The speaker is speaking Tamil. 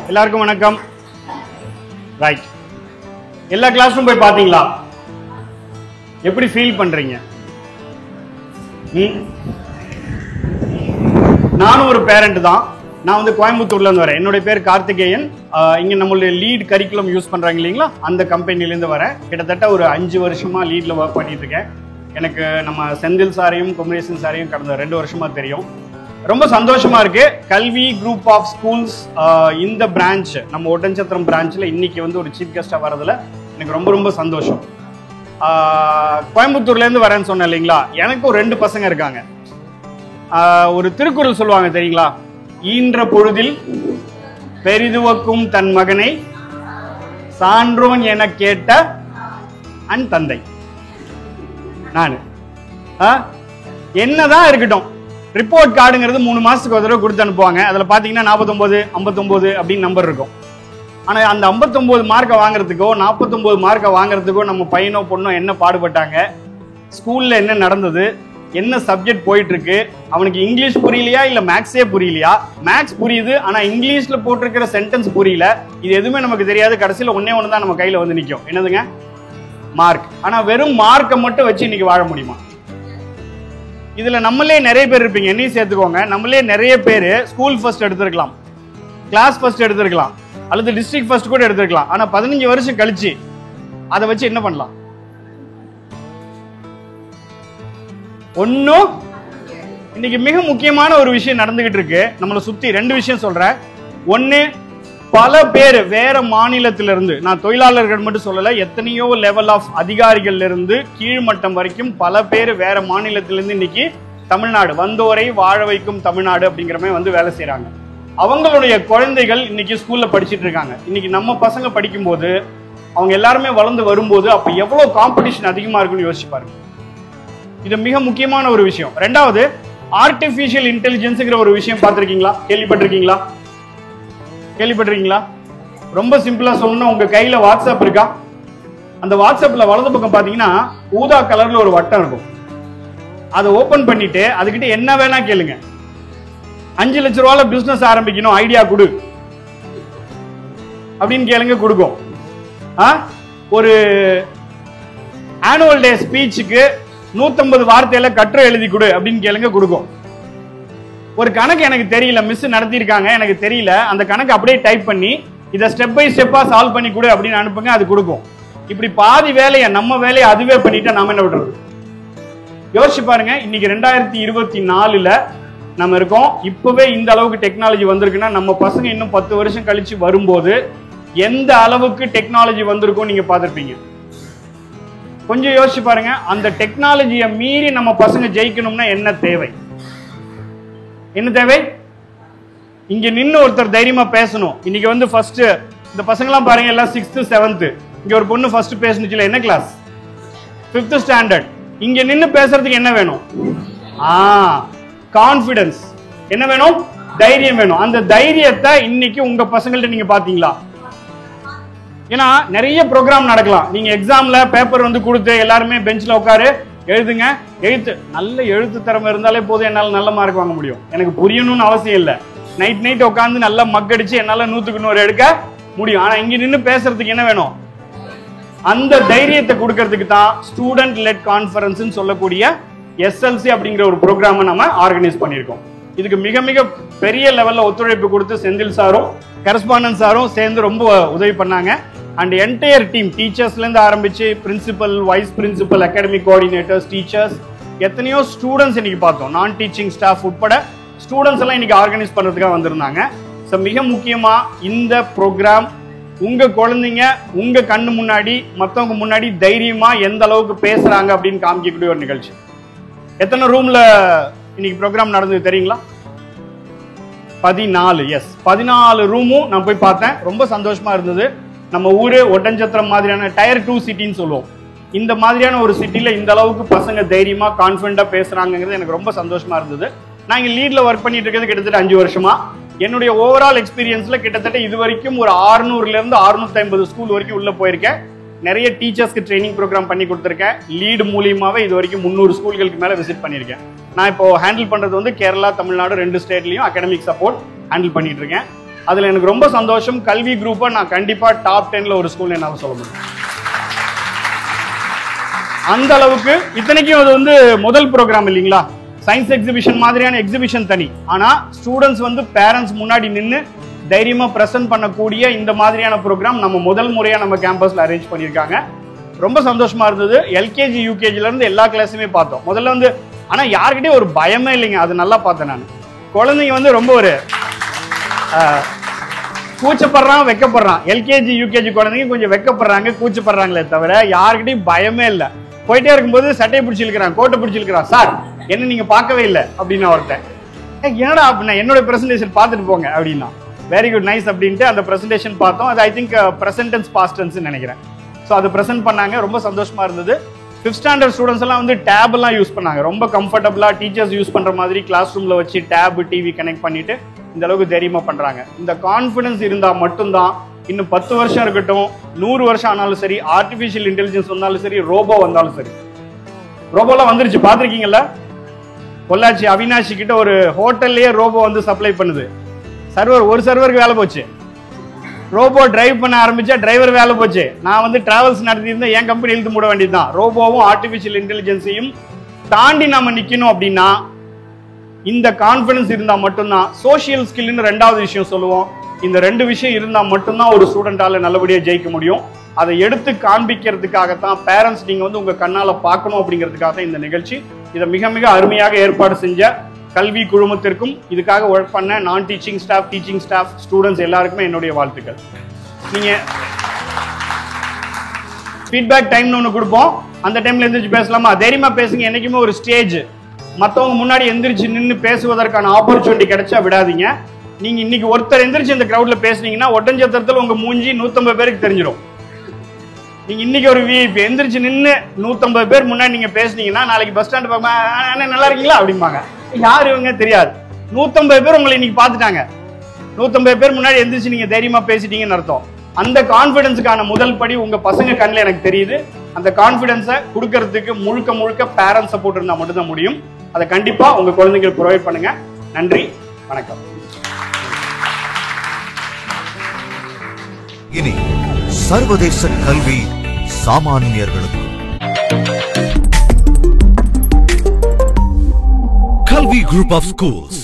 எல்லாருக்கும் வணக்கம். ரைட், எல்லா கிளாஸும் போய் பாத்தீங்களா? எப்படி ஃபீல் பண்றீங்க? நானும் ஒரு பேரண்ட் தான். நான் வந்து கோயம்புத்தூர்ல இருந்து வரேன். என்னுடைய பேர் கார்த்திகேயன். இங்க நம்மளுடைய லீட் கரிக்குலம் யூஸ் பண்றாங்க இல்லைங்களா, அந்த கம்பெனிலேருந்து வரேன். கிட்டத்தட்ட ஒரு 5 வருஷமா லீட்ல ஒர்க் பண்ணிட்டு இருக்கேன். எனக்கு நம்ம செந்தில் சாரையும் குமரேசன் சாரையும் கடந்த 2 வருஷமா தெரியும். ரொம்ப சந்தோஷமா இருக்கு. கல்வி குரூப் ஆஃப் ஸ்கூல்ஸ் இந்த பிரான்ச், நம்ம ஒட்டன்சத்திரம் பிரான்ச்ல இன்னைக்கு வந்து ஒரு சீஃப் கெஸ்டா வரதுல எனக்கு ரொம்ப ரொம்ப சந்தோஷம். கோயம்புத்தூர்ல இருந்து வரேன்னு சொன்னேன் இல்லைங்களா, எனக்கும் 2 பசங்க இருக்காங்க. ஒரு திருக்குறள் சொல்லுவாங்க தெரியுங்களா, ஈன்ற பொழுதில் பெரிதுவக்கும் தன் மகனை சான்றோன் என கேட்ட அன் தந்தை. நான் என்னதான் இருக்கட்டும், ரிப்போர்ட் கார்டுங்கிறது 3 மாசத்துக்கு ஒரு தடவை கொடுத்து அனுப்புவாங்க. அதில் பார்த்தீங்கன்னா 49, 59 அப்படின்னு நம்பர் இருக்கும். ஆனால் அந்த 59 மார்க்கை வாங்குறதுக்கோ 49 மார்க்கை வாங்குறதுக்கோ நம்ம பையனோ பொண்ணோ என்ன பாடுபட்டாங்க, ஸ்கூலில் என்ன நடந்தது, என்ன சப்ஜெக்ட் போயிட்டு இருக்கு, அவனுக்கு இங்கிலீஷ் புரியலையா இல்லை மேக்ஸே புரியலையா, மேக்ஸ் புரியுது ஆனால் இங்கிலீஷில் போட்டிருக்கிற சென்டென்ஸ் புரியல, இது எதுவுமே நமக்கு தெரியாது. கடைசியில் ஒன்னே ஒன்று தான் நம்ம கையில் வந்து நிற்கும். என்னதுங்க? மார்க். ஆனால் வெறும் மார்க்கை மட்டும் வச்சு இன்னைக்கு வாழ முடியுமா? இதுல நம்மளே நிறைய பேர் இருப்பீங்க, என்னையும் சேர்த்துக்கோங்க. நம்மளே நிறைய பேர் ஸ்கூல் ஃபர்ஸ்ட் எடுத்திருக்கலாம், கிளாஸ் ஃபர்ஸ்ட் எடுத்திருக்கலாம், அல்லது டிஸ்ட்ரிக்ட் ஃபர்ஸ்ட் கூட எடுத்திருக்கலாம். ஆனா 15 வருஷம் கழிச்சு அதை வச்சு என்ன பண்ணலாம்? ஒன்னும். இன்னைக்கு மிக முக்கியமான ஒரு விஷயம் நடந்துகிட்டு இருக்கு நம்மளை சுத்தி. 2 விஷயம் சொல்றேன். ஒன்னு, பல பேர் வேற மாநிலத்திலிருந்து, நான் தொழிலாளர்கள் மட்டும் சொல்லல, எத்தனையோ லெவல் ஆஃப் அதிகாரிகள் இருந்து கீழ்மட்டம் வரைக்கும் பல பேர் வேற மாநிலத்திலிருந்து இன்னைக்கு தமிழ்நாடு, வந்தோரை வாழ வைக்கும் தமிழ்நாடு அப்படிங்கிற மாதிரி வந்து வேலை செய்யறாங்க. அவங்களுடைய குழந்தைகள் இன்னைக்கு ஸ்கூல்ல படிச்சுட்டு இருக்காங்க. இன்னைக்கு நம்ம பசங்க படிக்கும் போது அவங்க எல்லாருமே வளர்ந்து வரும்போது அப்ப எவ்வளவு காம்படிஷன் அதிகமா இருக்குன்னு யோசிச்சு பாருங்க. இது மிக முக்கியமான ஒரு விஷயம். 2வது, ஆர்டிபிஷியல் இன்டெலிஜென்ஸ்ங்கிற ஒரு விஷயம் பார்த்திருக்கீங்களா? கேள்விப்பட்டிருக்கீங்களா? ரொம்ப சிம்பிளா சொல்லணும், உங்க கையில வாட்ஸ்அப் இருக்கா? அந்த வாட்ஸ்அப்ல வலது பக்கம் பாத்தீங்கன்னா ஊதா கலர்ல ஒரு வட்டம் இருக்கும். அதை ஓபன் பண்ணிட்டு அதுகிட்ட என்ன வேணா கேளுங்க. 5 லட்சம் ரூபாயில பிசினஸ் ஆரம்பிக்கணும், ஐடியா கொடு அப்படின்னு கேளுங்க, கொடுக்கும். ஒரு ஆனுவல் டே ஸ்பீச்சுக்கு 150 வார்த்தையில கட்டுரை எழுதி கொடு அப்படின்னு கேளுங்க, கொடுக்கும். ஒரு கணக்கு எனக்கு தெரியல, மிஸ் நடத்திருக்காங்க, எனக்கு தெரியல, அந்த கணக்கு அப்படியே டைப் பண்ணி இதை ஸ்டெப் பை ஸ்டெப்பா சால்வ் பண்ணி கொடு அப்படின்னு அனுப்புங்க, அது கொடுக்கும். இப்படி பாதி வேலையை நம்ம வேலையை அதுவே பண்ணிட்டா நாம என்ன பண்றது? யோசிச்சு பாருங்க. இன்னைக்கு 2024ல நம்ம இருக்கோம். இப்பவே இந்த அளவுக்கு டெக்னாலஜி வந்திருக்குன்னா நம்ம பசங்க இன்னும் 10 வருஷம் கழிச்சு வரும்போது எந்த அளவுக்கு டெக்னாலஜி வந்திருக்கும் நீங்க பார்த்திருப்பீங்க. கொஞ்சம் யோசிச்சு பாருங்க. அந்த டெக்னாலஜியை மீறி நம்ம பசங்க ஜெயிக்கணும்னா என்ன தேவை? இங்க நின்று ஒருத்தர் தைரியமா பேசணும். இன்னைக்கு வந்து ஃபர்ஸ்ட் இந்த பசங்க எல்லாம் பாருங்க, எல்லாம் 6th 7th. இங்க ஒரு பொண்ணு ஃபர்ஸ்ட் பேசணுச்சுல, என்ன கிளாஸ்? 5th standard. இங்க நின்று பேசுறதுக்கு என்ன வேணும்? கான்பிடன்ஸ். என்ன வேணும்? தைரியம் வேணும். அந்த தைரியத்தை இன்னைக்கு உங்க பசங்கள்ட்ட நீங்க பாத்தீங்களா? ஏன்னா நிறைய ப்ரோக்ராம் நடக்கலாம். நீங்க எக்ஸாம்ல பேப்பர் வந்து கொடுத்து எல்லாருமே பெஞ்ச்ல உட்காரு எழுதுங்க, நல்ல எழுத்து திறமை இருந்தாலே போதும், என்னால் நல்ல மார்க் வாங்க முடியும். எனக்கு புரியணும்னு அவசியம் இல்லை. நைட் உட்காந்து நல்லா மக்கடிச்சு என்னால 100க்கு 100 எடுக்க முடியும். ஆனா இங்க நின்று பேசுறதுக்கு என்ன வேணும்? அந்த தைரியத்தை கொடுக்கறதுக்கு தான் ஸ்டூடெண்ட் லெட் கான்ஃபரன்ஸ் சொல்லக்கூடிய SLC அப்படிங்கிற ஒரு ப்ரோக்ராமை நம்ம ஆர்கனைஸ் பண்ணியிருக்கோம். இதுக்கு மிக மிக பெரிய லெவல்ல ஒத்துழைப்பு கொடுத்து செந்தில் சாரும் கரஸ்பாண்டன்ட் சாரும் சேர்ந்து ரொம்ப உதவி பண்ணாங்க. அண்ட் என்டையர் டீம், டீச்சர்ஸ்ல இருந்து ஆரம்பிச்சு principal, vice principal, academic coordinators, teachers, எத்தனையோ ஸ்டூடெண்ட்ஸ் இன்னைக்கு பார்த்தோம். நான் டீச்சிங் ஸ்டாஃப் உட்பட ஸ்டூடெண்ட்ஸ் எல்லாம் இன்னைக்கு ஆர்கனைஸ் பண்றதுக்காக வந்திருந்தாங்க. ஸோ மிக முக்கியமா இந்த ப்ரோக்ராம் உங்க குழந்தைங்க உங்க கண்ணு முன்னாடி மற்றவங்க முன்னாடி தைரியமா எந்த அளவுக்கு பேசுறாங்க அப்படின்னு காமிக்கக்கூடிய ஒரு நிகழ்ச்சி. எத்தனை ரூம்ல இன்னைக்கு ப்ரோக்ராம் நடந்தது தெரியுங்களா? 14. எஸ், 14 ரூமும் நான் போய் பார்த்தேன். ரொம்ப சந்தோஷமா இருந்தது. நம்ம ஊரு ஒட்டன்சத்திரம் மாதிரியான டயர் 2 சிட்டின்னு சொல்லுவோம். இந்த மாதிரியான ஒரு சிட்டில இந்த அளவுக்கு பசங்க தைரியமா கான்ஃபிடண்டா பேசுறாங்கிறது எனக்கு ரொம்ப சந்தோஷமா இருந்தது. நான் இங்க லீட்ல ஒர்க் பண்ணிட்டு இருக்கிறது கிட்டத்தட்ட 5 வருஷமா. என்னுடைய ஓவரால் எக்ஸ்பீரியன்ஸ்ல கிட்டத்தட்ட இது வரைக்கும் ஒரு 600ல இருந்து 650 ஸ்கூல் வரைக்கும் உள்ள போயிருக்கேன். நிறைய டீச்சர்ஸ்க்கு ட்ரைனிங் ப்ரோக்ராம் பண்ணி கொடுத்துருக்கேன். லீடு மூலியமாவே இது வரைக்கும் 300 ஸ்கூல்களுக்கு மேல விசிட் பண்ணியிருக்கேன். நான் இப்போ ஹேண்டில் பண்றது வந்து கேரளா, தமிழ்நாடு 2 ஸ்டேட்லயும் அகாடமிக் சப்போர்ட் ஹேண்டில் பண்ணிட்டு இருக்கேன். அதுல எனக்கு ரொம்ப சந்தோஷம். கல்வி குரூப்பை நான் கண்டிப்பா டாப் 10ல ஒரு ஸ்கூல் என்னால சொல்ல முடியும். அந்த அளவுக்கு இத்தனைக்கும் அது வந்து முதல் ப்ரோக்ராம் இல்லைங்களா? சயின்ஸ் எக்ஸிபிஷன் மாதிரியான எக்ஸிபிஷன் தனி. ஆனா ஸ்டூடெண்ட்ஸ் வந்து பேரண்ட்ஸ் முன்னாடி நின்று தைரியமா பிரசன்ட் பண்ணக்கூடிய இந்த மாதிரியான ப்ரோக்ராம் நம்ம முதல் முறையா நம்ம கேம்பஸ்ல அரேஞ்ச் பண்ணியிருக்காங்க. ரொம்ப சந்தோஷமா இருந்தது. எல்கேஜி யூகேஜில இருந்து எல்லா கிளாஸுமே பார்த்தோம். முதல்ல வந்து ஆனா யாருக்கிட்டே ஒரு பயமே இல்லைங்க. அது நல்லா பார்த்தேன் நான். குழந்தைங்க வந்து ரொம்ப ஒரு கூச்சப்படுறான், வெக்கப்படுறான். எல்கேஜி யூகேஜி குழந்தைங்க கொஞ்சம் வெக்கப்படுறாங்க, கூச்சப்படுறாங்களே தவிர யாருக்கிட்டையும் பயமே இல்லை. போயிட்டே இருக்கும்போது சட்டையை பிடிச்சிருக்கிறான், கோட்டை பிடிச்சிருக்கிறான். சார் என்ன நீங்க பார்க்கவே இல்லை அப்படின்னு ஒருத்தன். என்னடா அப்படின்னா என்னோட பிரசன்டேஷன் பார்த்துட்டு போங்க அப்படின்னா. வெரி குட், நைஸ் அப்படின்ட்டு அந்த பிரசன்டேஷன் பார்த்தோம். அது I think present tense past tense நினைக்கிறேன். ஸோ அது பிரசன்ட் பண்ணாங்க. ரொம்ப சந்தோஷமா இருந்தது. 5th ஸ்டாண்டர்ட் ஸ்டூடெண்ட்ஸ் எல்லாம் வந்து டேப் எல்லாம் யூஸ் பண்ணாங்க. ரொம்ப கம்ஃபர்டபுளா டீச்சர்ஸ் யூஸ் பண்ற மாதிரி கிளாஸ் ரூம்ல வச்சு டேப், டிவி கனெக்ட் பண்ணிட்டு இந்த அளவுக்கு தைரியமா பண்றாங்க. இந்த கான்ஃபிடன்ஸ் இருந்தா மட்டும்தான் இன்னும் 10 வருஷம் இருக்கட்டும், 100 வருஷம் ஆனாலும் சரி, ஆர்டிபிஷியல் இன்டெலிஜென்ஸ் வந்தாலும் சரி, ரோபோ வந்தாலும் சரி. ரோபோலாம் வந்துருச்சு, பாத்திருக்கீங்கல்ல? பொள்ளாச்சி அவினாஷி கிட்ட ஒரு ஹோட்டல்லையே ரோபோ வந்து சப்ளை பண்ணுது. ஒரு சர்வருக்கு வேலை போச்சு. ரோபோ டிரைவ் பண்ண ஆரம்பிச்சா டிரைவர் வேலை போச்சு. நான் வந்து டிராவல்ஸ் நடத்தி இருந்தா என் கம்பெனி இழுத்து மூட வேண்டியதுதான். ரோபோவும் ஆர்டிபிஷியல் இன்டெலிஜென்ஸையும் தாண்டி நாம நிக்கணும் அப்படின்னா இந்த கான்பிடன்ஸ் இருந்தா மட்டும்தான். சோசியல் ஸ்கில்னு 2வது விஷயம் சொல்லுவோம். இந்த 2 விஷயம் இருந்தா மட்டும்தான் ஒரு ஸ்டூடெண்டால நல்லபடியா ஜெயிக்க முடியும். அதை எடுத்து காண்பிக்கிறதுக்காகத்தான் பேரண்ட்ஸ் நீங்க வந்து உங்க கண்ணால பார்க்கணும் அப்படிங்கிறதுக்காக இந்த நிகழ்ச்சி. இதை மிக மிக அருமையாக ஏற்பாடு செஞ்ச கல்வி குழுமத்திற்கும் இதுக்காக ஒர்க் பண்ண நான் teaching staff, teaching staff, students எல்லாருக்குமே என்னுடைய வாழ்த்துக்கள். நீங்க ஃபீட்பேக் டைம்னு ஒன்று கொடுப்போம். அந்த டைம்ல எந்திரிச்சு பேசலாமா? தைரியமா பேசுங்க. என்னைக்குமே ஒரு ஸ்டேஜ் மற்றவங்க முன்னாடி எந்திரிச்சு நின்று பேசுவதற்கான ஆப்பர்ச்சுனிட்டி கிடைச்சா விடாதீங்க. நீங்க இன்னைக்கு ஒருத்தர் எந்திரிச்சு இந்த கிரௌட்ல பேசுனீங்கன்னா ஒட்டஞ்சத்திரத்தில் உங்க மூஞ்சி 150 பேருக்கு தெரிஞ்சிடும். நீங்க இன்னைக்கு ஒரு விஐபி எந்திரிச்சு நின்று 150 பேர் முன்னாடி நீங்க பேசுனீங்கன்னா நாளைக்கு பஸ் ஸ்டாண்ட் நல்லா இருக்கீங்களா அப்படிம்பாங்க. யாரு இவங்க தெரியாது. 150 பேர் உங்களை இன்னைக்கு பார்த்துட்டாங்க. 150 பேர் முன்னாடி எந்திரிச்சு நீங்க தைரியமா பேசிட்டீங்கன்னு அர்த்தம். அந்த கான்பிடன்ஸுக்கான முதல் படி உங்க பசங்க கண்ணில் எனக்கு தெரியுது. அந்த கான்பிடன்ஸை கொடுக்கறதுக்கு முழுக்க முழுக்க பேரண்ட்ஸ் சப்போர்ட் இருந்தா மட்டும்தான் முடியும். அதை கண்டிப்பா உங்க குழந்தைங்களுக்கு ப்ரொவைட் பண்ணுங்க. நன்றி, வணக்கம். இனி சர்வதேச கல்வி சாமானியர்களுக்கு. Kalvi Group of Schools